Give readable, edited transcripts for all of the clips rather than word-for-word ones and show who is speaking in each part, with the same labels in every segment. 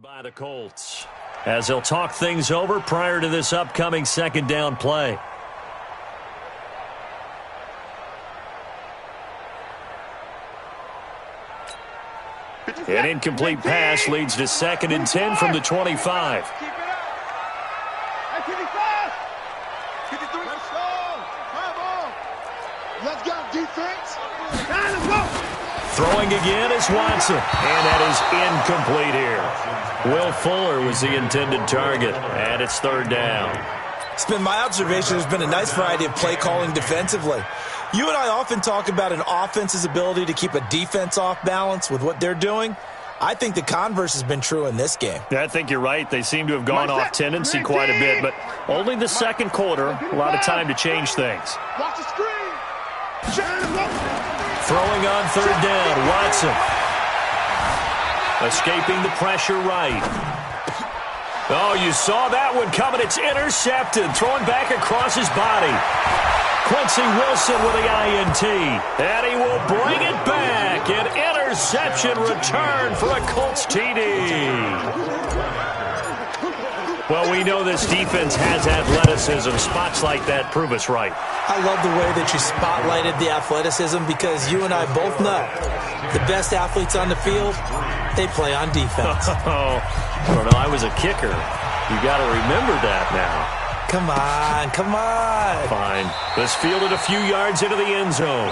Speaker 1: By the Colts as they'll talk things over prior to this upcoming second down play. An incomplete pass leads to 2nd and 10 from the 25.
Speaker 2: Let's go, defense.
Speaker 1: Throwing again is Watson, and that is incomplete here. Will Fuller was the intended target, and it's 3rd down.
Speaker 3: It's been my observation there's been a nice variety of play calling defensively. You and I often talk about an offense's ability to keep a defense off balance with what they're doing. I think the converse has been true in this game.
Speaker 1: Yeah, I think you're right. They seem to have gone off tendency quite a bit, but only the second quarter, a lot of time to change things.
Speaker 2: Watch the screen.
Speaker 1: Throwing on 3rd down, Watson. Escaping the pressure right. Oh, you saw that one coming. It's intercepted. Throwing back across his body. Quincy Wilson with the INT. And he will bring it back. An interception return for a Colts TD. Well, we know this defense has athleticism. Spots like that prove us right.
Speaker 3: I love the way that you spotlighted the athleticism because you and I both know the best athletes on the field, they play on defense.
Speaker 1: Oh, I don't know. I was a kicker. You got to remember that now.
Speaker 3: Come on, come on.
Speaker 1: Fine. Let's field it a few yards into the end zone.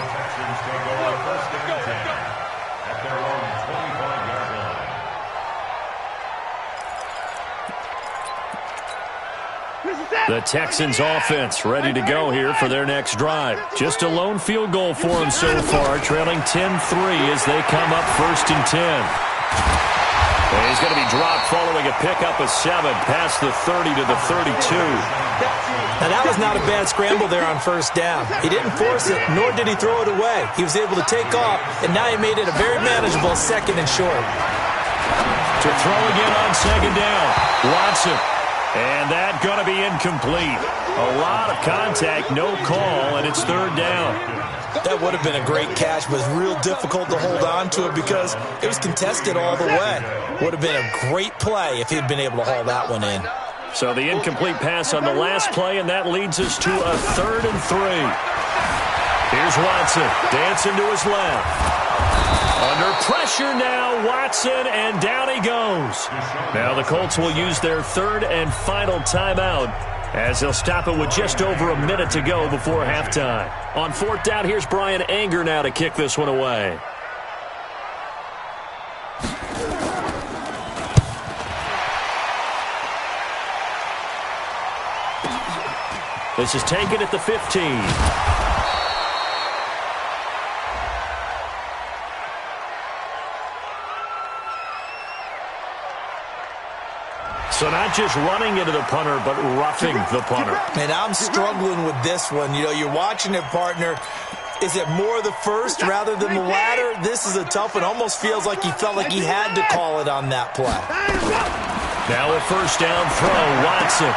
Speaker 1: The Texans offense ready to go here for their next drive. Just a lone field goal for them so far, trailing 10-3 as they come up 1st and 10. And he's going to be dropped following a pickup of 7 past the 30 to the 32.
Speaker 3: Now that was not a bad scramble there on 1st down. He didn't force it, nor did he throw it away. He was able to take off, and now he made it a very manageable 2nd and short.
Speaker 1: To throw again on 2nd down, Watson. And that going to be incomplete. A lot of contact, no call, and it's 3rd down.
Speaker 3: That would have been a great catch, but it's real difficult to hold on to it because it was contested all the way. Would have been a great play if he'd been able to haul that one in.
Speaker 1: So the incomplete pass on the last play, and that leads us to a 3rd and 3. Here's Watson, dancing to his left. Under pressure now, Watson, and down he goes. Now the Colts will use their 3rd and final timeout as they'll stop it with just over a minute to go before halftime. On 4th down, here's Brian Anger now to kick this one away. This is taken at the 15. So not just running into the punter, but roughing the punter.
Speaker 3: And I'm struggling with this one. You know, you're watching it, partner. Is it more the first rather than the latter? This is a tough one. Almost feels like he felt like he had to call it on that play.
Speaker 1: Now a 1st down throw, Watson.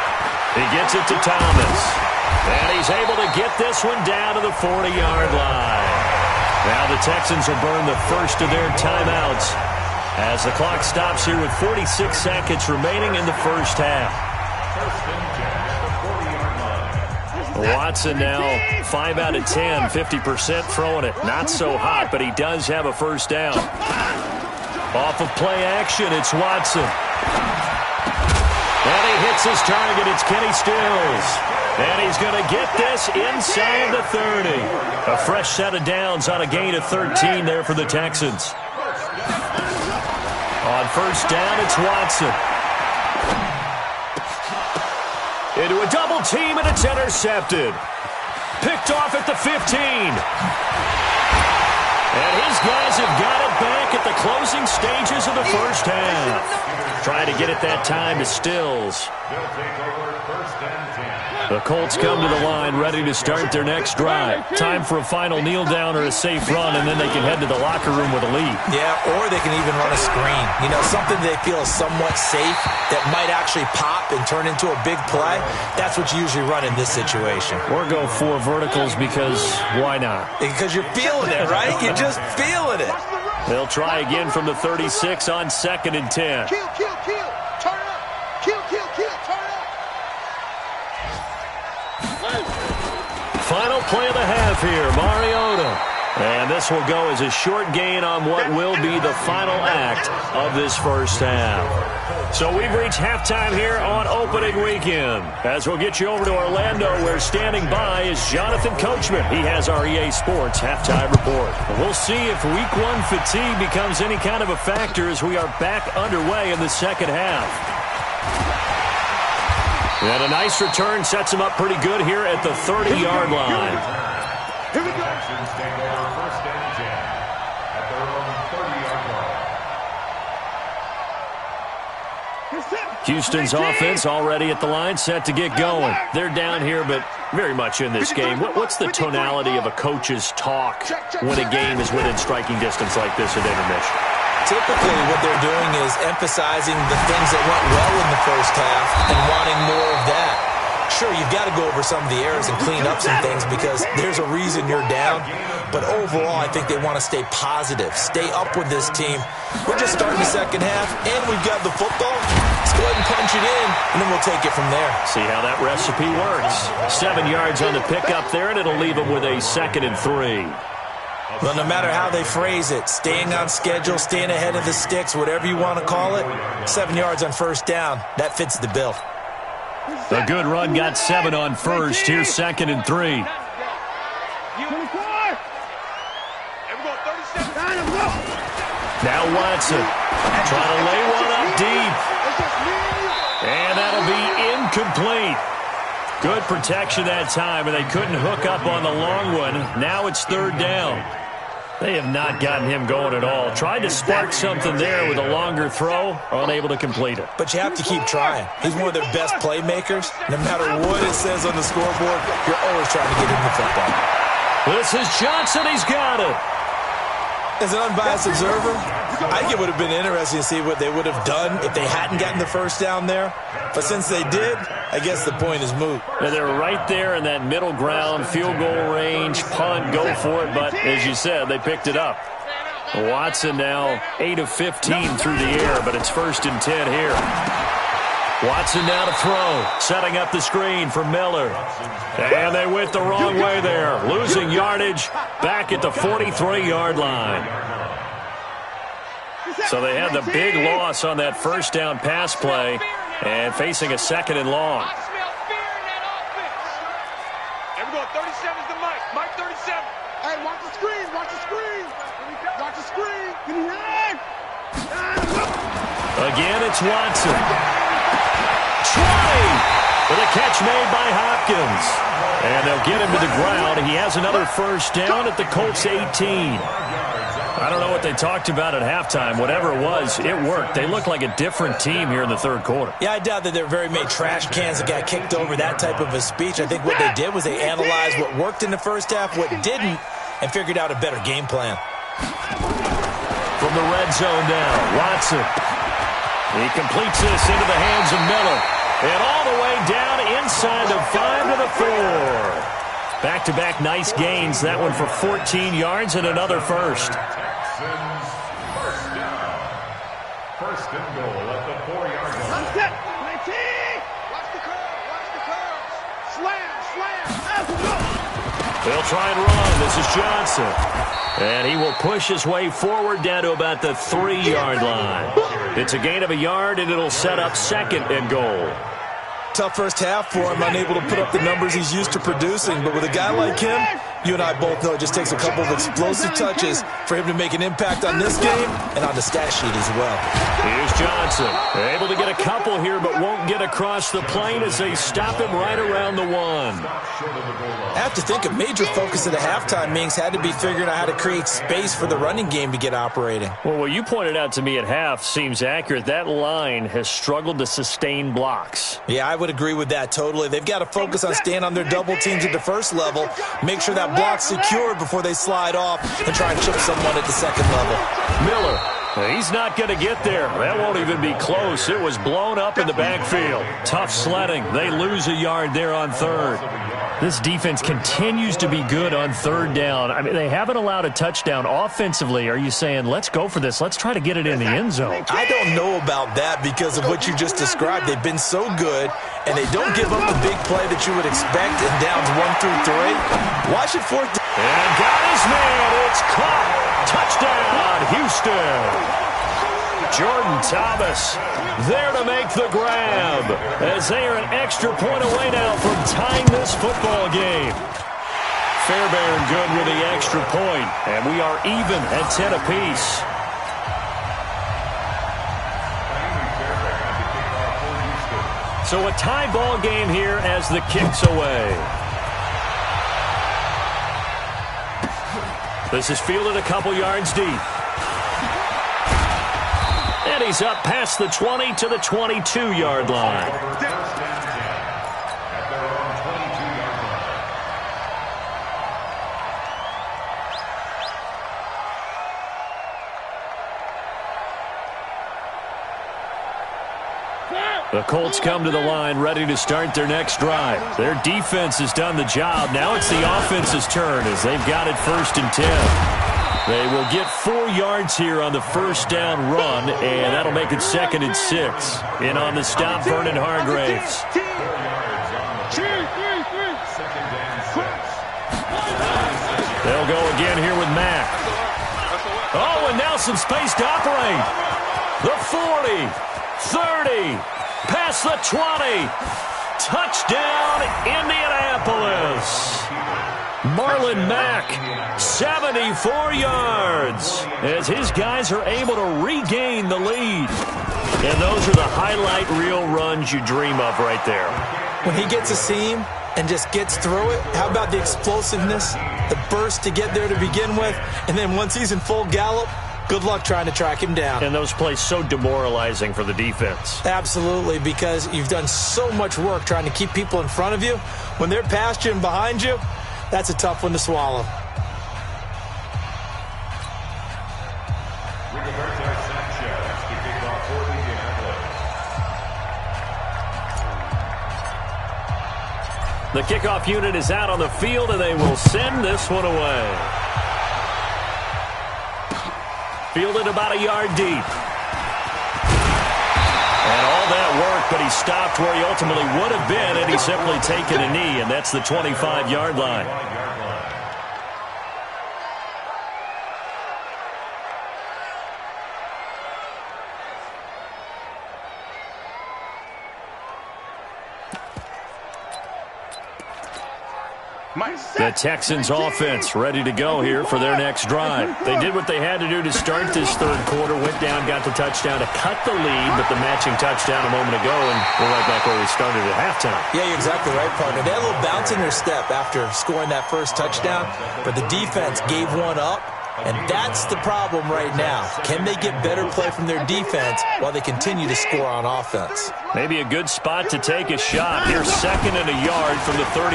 Speaker 1: He gets it to Thomas. And he's able to get this one down to the 40-yard line. Now the Texans will burn the first of their timeouts as the clock stops here with 46 seconds remaining in the 1st half. Watson now 5 out of 10, 50% throwing it. Not so hot, but he does have a 1st down. Off of play action, it's Watson. And he hits his target. It's Kenny Stills. And he's going to get this inside the 30. A fresh set of downs on a gain of 13 there for the Texans. On 1st down, it's Watson. Into a double team, and it's intercepted. Picked off at the 15. And his guys have got it back at the closing stages of the 1st half. Trying to get it that time to Stills. The Colts come to the line ready to start their next drive. Time for a final kneel down or a safe run, and then they can head to the locker room with a lead.
Speaker 3: Yeah, or they can even run a screen. You know, something they feel is somewhat safe that might actually pop and turn into a big play. That's what you usually run in this situation.
Speaker 1: Or go 4 verticals because why not?
Speaker 3: Because you're feeling it, right? You're just feeling it.
Speaker 1: They'll try again from the 36 on 2nd and 10.
Speaker 2: Kill.
Speaker 1: handoff here. Mariota. And this will go as a short gain on what will be the final act of this first half. So we've reached halftime here on opening weekend. As we'll get you over to Orlando, where standing by is Jonathan Coachman. He has our EA Sports halftime report. We'll see if Week 1 fatigue becomes any kind of a factor as we are back underway in the second half. And a nice return sets him up pretty good here at the 30-yard line.
Speaker 2: Here we go.
Speaker 4: First and 10 at their own 30-yard line.
Speaker 1: Houston's offense already at the line, set to get going. They're down here, but very much in this game. What's the tonality of a coach's talk when a game is within striking distance like this at intermission?
Speaker 3: Typically, what they're doing is emphasizing the things that went well in the first half and wanting more of that. Sure, you've got to go over some of the errors and clean up some things because there's a reason you're down. But overall, I think they want to stay positive, stay up with this team. We're just starting the second half, and we've got the football. Let's go ahead and punch it in, and then we'll take it from there.
Speaker 1: See how that recipe works. 7 yards on the pickup there, and it'll leave them with a 2nd and 3.
Speaker 3: Well, no matter how they phrase it, staying on schedule, staying ahead of the sticks, whatever you want to call it, 7 yards on first down, that fits the bill.
Speaker 1: A good run got 7 on first. Here's 2nd and 3. Now Watson trying to lay one up deep. And that'll be incomplete. Good protection that time, and they couldn't hook up on the long one. Now it's 3rd down. They have not gotten him going at all. Tried to spark something there with a longer throw, unable to complete it.
Speaker 3: But you have to keep trying. He's one of their best playmakers. No matter what it says on the scoreboard, you're always trying to get him the football.
Speaker 1: This is Johnson. He's got it.
Speaker 3: As an unbiased observer, I think it would have been interesting to see what they would have done if they hadn't gotten the first down there. But since they did, I guess the point is moot.
Speaker 1: Now they're right there in that middle ground, field goal range, punt, go for it. But as you said, they picked it up. Watson now 8 of 15 through the air, but it's 1st and 10 here. Watson now to throw, setting up the screen for Miller. And they went the wrong way there, losing yardage back at the 43-yard line. So they had the big loss on that first down pass play and facing a 2nd and long.
Speaker 2: Everyone, 37's the mic. Mike 37. Hey, watch the screen. Watch the screen. Watch the screen.
Speaker 1: Again, it's Watson. Try with a catch made by Hopkins. And they'll get him to the ground. He has another first down at the Colts 18. I don't know what they talked about at halftime. Whatever it was, it worked. They look like a different team here in the 3rd quarter.
Speaker 3: Yeah, I doubt that there were very many trash cans that got kicked over, that type of a speech. I think what they did was they analyzed what worked in the first half, what didn't, and figured out a better game plan.
Speaker 1: From the red zone now, Watson. He completes this into the hands of Miller. And all the way down inside the 5 to the 4. Back-to-back nice gains. That one for 14 yards and another first.
Speaker 4: First down. 1st and goal at the 4-yard line.
Speaker 2: Watch the curve. Watch the curve. Slam.
Speaker 1: They'll try and run. This is Johnson. And he will push his way forward down to about the 3-yard line. It's a gain of a yard, and it'll set up 2nd and goal.
Speaker 3: Tough first half for him, unable to put up the numbers he's used to producing. But with a guy like him, you and I both know it just takes a couple of explosive touches for him to make an impact on this game and on the stat sheet as well.
Speaker 1: Here's Johnson. Able to get a couple here, but won't get across the plane as they stop him right around the 1.
Speaker 3: I have to think a major focus of the halftime meetings had to be figuring out how to create space for the running game to get operating.
Speaker 1: Well, what you pointed out to me at half seems accurate. That line has struggled to sustain blocks.
Speaker 3: Yeah, I would agree with that totally. They've got to focus on staying on their double teams at the first level, make sure that block's secured before they slide off and try and chip someone at the 2nd level.
Speaker 1: Miller. He's not going to get there. That won't even be close. It was blown up in the backfield. Tough sledding. They lose a yard there on 3rd. This defense continues to be good on third down. I mean, they haven't allowed a touchdown offensively. Are you saying, let's go for this? Let's try to get it in the end zone.
Speaker 3: I don't know about that because of what you just described. They've been so good, and they don't give up the big play that you would expect in downs 1 through 3. Watch it fourth down.
Speaker 1: And got his man. It's caught. Touchdown, Houston. Jordan Thomas there to make the grab as they are an extra point away now from tying this football game. Fairbairn good with the extra point, and we are even at 10 apiece. So a tie ball game here as the kick's away. This is fielded a couple yards deep. And he's up past the 20 to the 22-yard line. The Colts come to the line ready to start their next drive. Their defense has done the job. Now it's the offense's turn as they've got it 1st and 10. They will get 4 yards here on the first down run, and that'll make it 2nd and 6. In on the stop, Vernon Hargraves. They'll go again here with Mack. Oh, and now some space to operate. The 40, 30, past the 20. Touchdown, Indianapolis. Marlon Mack, 74 yards, as his guys are able to regain the lead. And those are the highlight reel runs you dream of right there.
Speaker 3: When he gets a seam and just gets through it, how about the explosiveness, the burst to get there to begin with, and then once he's in full gallop, good luck trying to track him down.
Speaker 1: And those plays so demoralizing for the defense.
Speaker 3: Absolutely, because you've done so much work trying to keep people in front of you. When they're past you and behind you, that's a tough one to swallow.
Speaker 1: The kickoff unit is out on the field, and they will send this one away. Fielded about a yard deep. And all that work, but he stopped where he ultimately would have been, and he's simply taken a knee, and that's the 25-yard line. The Texans offense ready to go here for their next drive. They did what they had to do to start this third quarter, went down, got the touchdown to cut the lead, but the matching touchdown a moment ago, and we're right back where we started at halftime.
Speaker 3: Yeah, you're exactly right, partner. They had a little bounce in their step after scoring that first touchdown, but the defense gave one up, and that's the problem right now. Can they get better play from their defense while they continue to score on offense?
Speaker 1: Maybe a good spot to take a shot. Here's 2nd and a yard from the 34.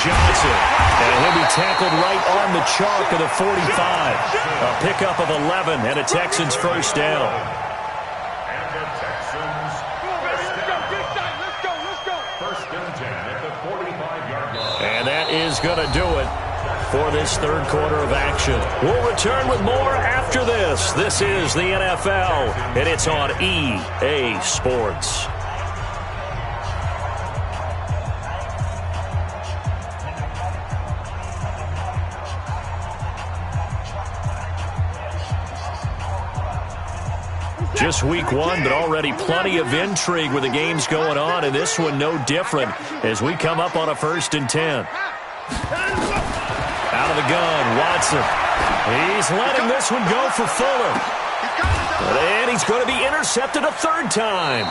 Speaker 1: Johnson. And he'll be tackled right on the chalk of the 45. A pickup of 11 and a Texans first down.
Speaker 4: And the Texans, let's go. 1st and 10 at the 45-yard line.
Speaker 1: And that is going to do it for this third quarter of action. We'll return with more after this. This is the NFL, and it's on EA Sports. Just week 1, but already plenty of intrigue with the games going on, and this one no different as we come up on a 1st and 10. Out of the gun, Watson. He's letting this one go for Fuller. And he's going to be intercepted a 3rd time.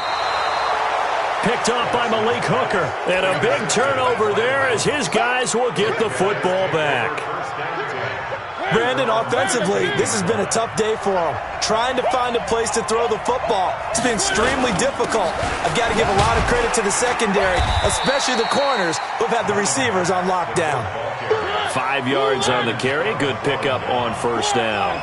Speaker 1: Picked off by Malik Hooker. And a big turnover there as his guys will get the football back.
Speaker 3: Brandon, offensively, this has been a tough day for him. Trying to find a place to throw the football. It's been extremely difficult. I've got to give a lot of credit to the secondary, especially the corners who've had the receivers on lockdown.
Speaker 1: 5 yards on the carry. Good pickup on first down.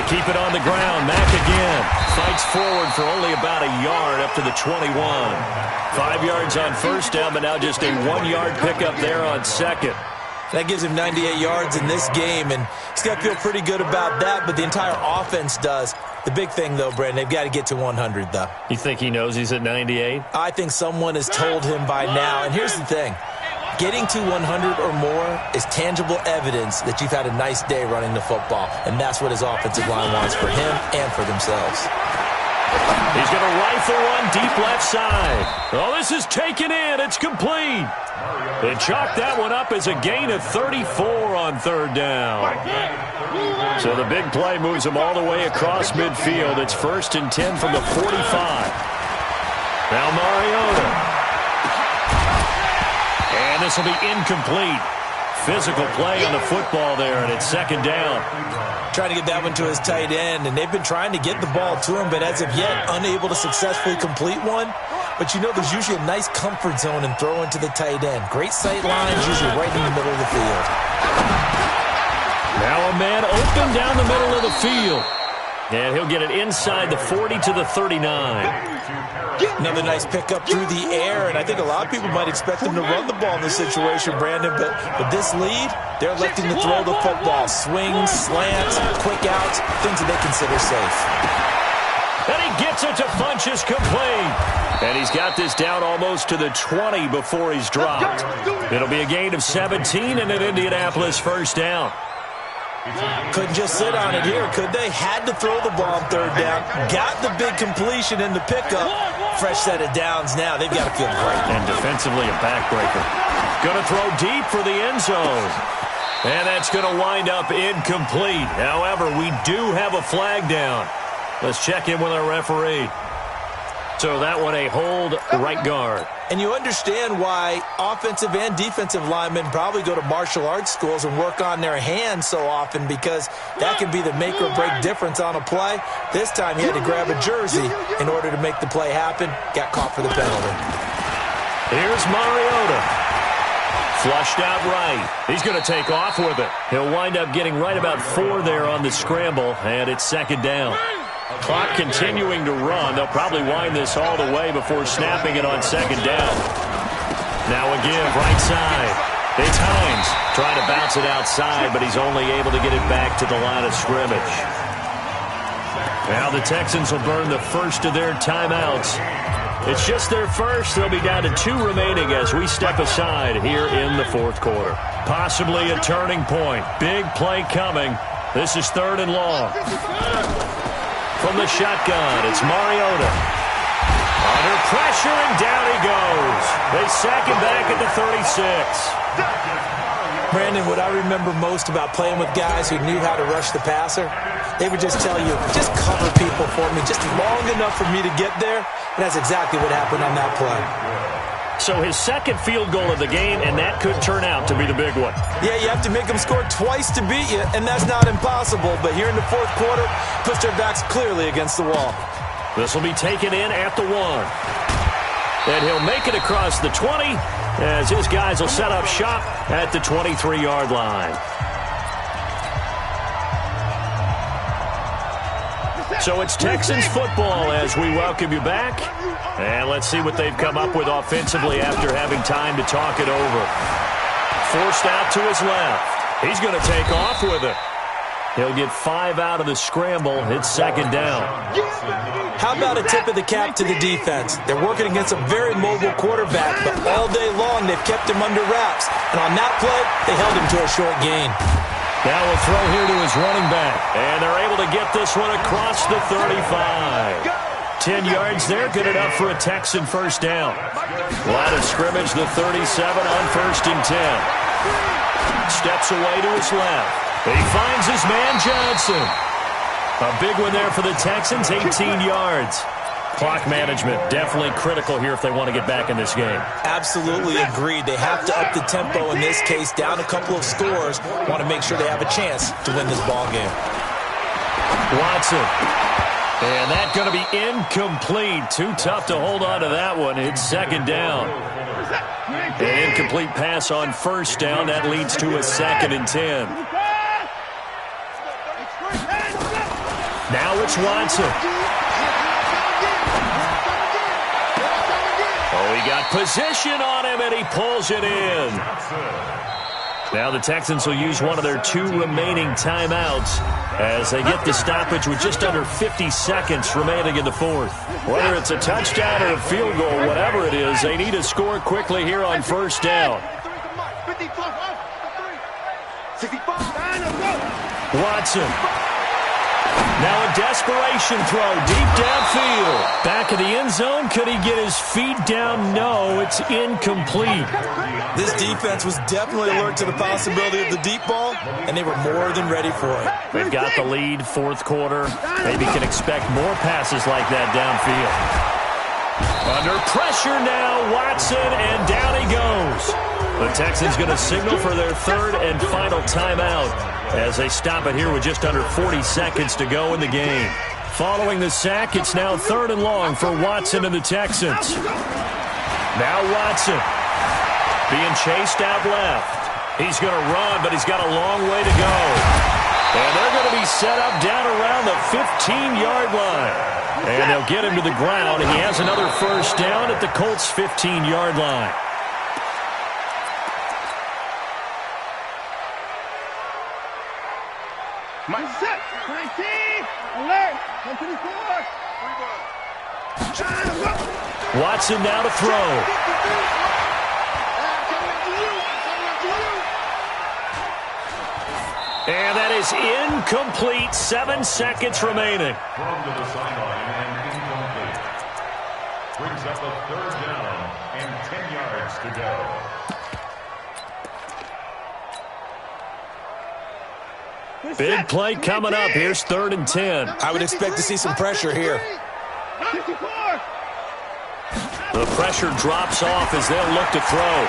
Speaker 1: keep it on the ground. Mack again. Fights forward for only about a yard up to the 21. 5 yards on first down, but now just a 1-yard pickup there on second.
Speaker 3: That gives him 98 yards in this game, and he's got to feel pretty good about that, but the entire offense does. The big thing, though, Brandon, they've got to get to 100, though.
Speaker 1: You think he knows he's at 98?
Speaker 3: I think someone has told him by now, and here's the thing. Getting to 100 or more is tangible evidence that you've had a nice day running the football, and that's what his offensive line wants for him and for themselves.
Speaker 1: He's going to rifle one deep left side. Oh, this is taken in. It's complete. They chalked that one up as a gain of 34 on third down. So the big play moves him all the way across midfield. It's 1st and 10 from the 45. Now Mariota. And this will be incomplete. Physical play on the football there, and it's 2nd down.
Speaker 3: Trying to get that one to his tight end, and they've been trying to get the ball to him, but as of yet, unable to successfully complete one. But you know there's usually a nice comfort zone in throwing to the tight end. Great sight lines, usually right in the middle of the field.
Speaker 1: Now a man open down the middle of the field. And he'll get it inside the 40 to the 39.
Speaker 3: Another nice pickup through the air, and I think a lot of people might expect them to run the ball in this situation, Brandon, but with this lead, they're electing to throw the football. Swings, slants, quick outs, things that they consider safe.
Speaker 1: And he gets it to Funchess complete. And he's got this down almost to the 20 before he's dropped. It'll be a gain of 17 and an Indianapolis 1st down.
Speaker 3: Couldn't just sit on it here, could they? Had to throw the ball on 3rd down. Got the big completion in the pickup. Fresh set of downs now. They've got to feel great.
Speaker 1: And defensively a backbreaker. Going to throw deep for the end zone. And that's going to wind up incomplete. However, we do have a flag down. Let's check in with our referee. So that one a hold right guard.
Speaker 3: And you understand why offensive and defensive linemen probably go to martial arts schools and work on their hands so often, because that can be the make or break difference on a play. This time he had to grab a jersey in order to make the play happen. Got caught for the penalty.
Speaker 1: Here's Mariota. Flushed out right. He's going to take off with it. He'll wind up getting right about 4 there on the scramble, and it's 2nd down. Clock continuing to run. They'll probably wind this all the way before snapping it on 2nd down. Now a give, right side. It's Hines trying to bounce it outside, but he's only able to get it back to the line of scrimmage. Now the Texans will burn the first of their timeouts. It's just their first. They'll be down to 2 remaining as we step aside here in the 4th quarter. Possibly a turning point. Big play coming. This is 3rd and long. From the shotgun, it's Mariota. Under pressure, and down he goes. They sack him back at the 36.
Speaker 3: Brandon, what I remember most about playing with guys who knew how to rush the passer, they would just tell you, just cover people for me, just long enough for me to get there. And that's exactly what happened on that play.
Speaker 1: So his 2nd field goal of the game, and that could turn out to be the big one.
Speaker 3: Yeah, you have to make them score twice to beat you, and that's not impossible. But here in the 4th quarter, push their backs clearly against the wall.
Speaker 1: This will be taken in at the 1. And he'll make it across the 20 as his guys will set up shop at the 23-yard line. So it's Texans football as we welcome you back. And let's see what they've come up with offensively after having time to talk it over. Forced out to his left. He's going to take off with it. He'll get 5 out of the scramble. It's 2nd down.
Speaker 3: How about a tip of the cap to the defense? They're working against a very mobile quarterback, but all day long they've kept him under wraps. And on that play, they held him to a short gain.
Speaker 1: Now we'll throw here to his running back. And they're able to get this one across the 35. 10 yards there, good enough for a Texan 1st down. Line of scrimmage, the 37 on 1st and 10. Steps away to his left. He finds his man Johnson. A big one there for the Texans, 18 yards. Clock management, definitely critical here if they want to get back in this game.
Speaker 3: Absolutely agreed. They have to up the tempo in this case, down a couple of scores. Want to make sure they have a chance to win this ball game.
Speaker 1: Watson. And that's going to be incomplete. Too tough to hold on to that one. It's 2nd down. An incomplete pass on 1st down. That leads to a 2nd and 10. Now it's Watson. Oh, he got position on him, and he pulls it in. Now the Texans will use one of their 2 remaining timeouts as they get the stoppage with just under 50 seconds remaining in the fourth. Whether it's a touchdown or a field goal, whatever it is, they need to score quickly here on first down. Watson. Now a desperation throw deep downfield. Back of the end zone. Could he get his feet down? No, it's incomplete.
Speaker 3: This defense was definitely alert to the possibility of the deep ball, and they were more than ready for it.
Speaker 1: They've got the lead, fourth quarter. Maybe can expect more passes like that downfield. Under pressure now, Watson, and down he goes. The Texans going to signal for their third and final timeout as they stop it here with just under 40 seconds to go in the game. Following the sack, it's now third and long for Watson and the Texans. Now Watson being chased out left. He's going to run, but he's got a long way to go. And they're going to be set up down around the 15-yard line. And they'll get him to the ground, and he has another first down at the Colts' 15-yard line.
Speaker 2: Mike set. 19. Alert. 124.
Speaker 1: Watson now to throw. And that is incomplete. 7 seconds remaining.
Speaker 4: Thrown to the sideline and incomplete. Brings up a third down and 10 yards to go.
Speaker 1: Big play coming up. Here's 3rd and 10.
Speaker 3: I would expect to see some pressure here.
Speaker 1: The pressure drops off as they'll look to throw.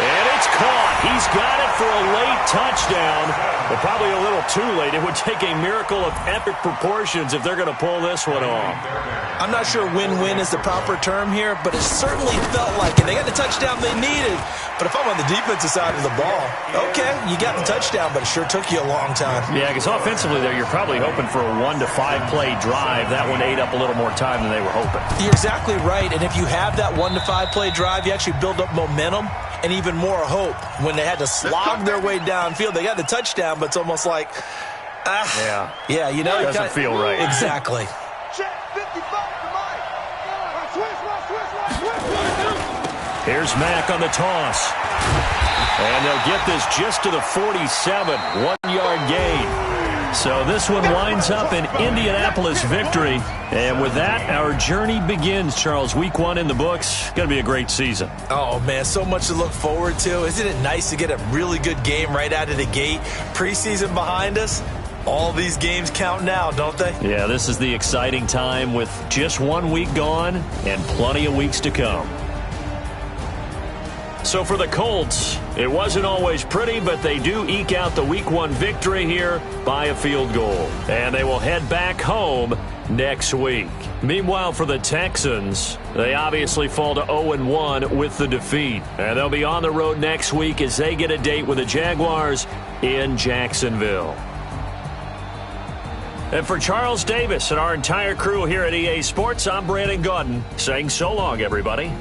Speaker 1: And it's caught. He's got it for a late touchdown, but probably a little too late. It would take a miracle of epic proportions if they're going to pull this one off.
Speaker 3: I'm not sure win-win is the proper term here, but it certainly felt like it. They got the touchdown they needed. But if I'm on the defensive side of the ball, okay, you got the touchdown, but it sure took you a long time.
Speaker 1: Yeah, because offensively there, you're probably hoping for a 1 to 5 play drive. That one ate up a little more time than they were hoping.
Speaker 3: You're exactly right, and if you have that 1 to 5 play drive, you actually build up momentum and even more hope. When they had to slog their way downfield, they got the touchdown, but it's almost like, yeah, you know,
Speaker 1: it doesn't feel right.
Speaker 3: Exactly.
Speaker 1: Here's Mack on the toss. And they'll get this just to the 47, 1-yard gain. So this one winds up an Indianapolis victory. And with that, our journey begins, Charles. Week 1 in the books. Going to be a great season.
Speaker 3: Oh, man, so much to look forward to. Isn't it nice to get a really good game right out of the gate? Preseason behind us. All these games count now, don't they?
Speaker 1: Yeah, this is the exciting time with just 1 week gone and plenty of weeks to come. So for the Colts, it wasn't always pretty, but they do eke out the Week 1 victory here by a field goal. And they will head back home next week. Meanwhile, for the Texans, they obviously fall to 0-1 with the defeat. And they'll be on the road next week as they get a date with the Jaguars in Jacksonville. And for Charles Davis and our entire crew here at EA Sports, I'm Brandon Gaudin saying so long, everybody.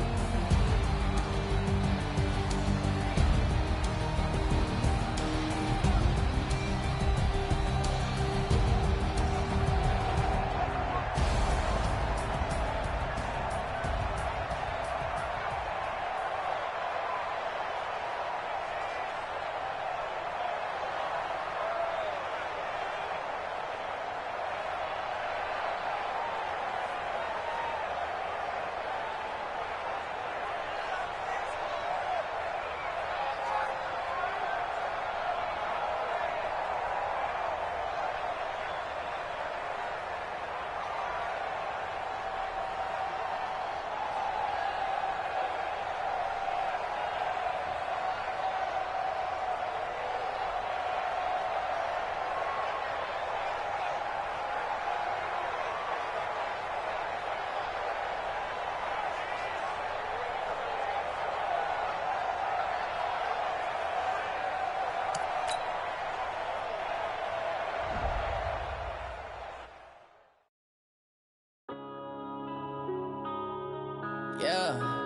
Speaker 5: Yeah.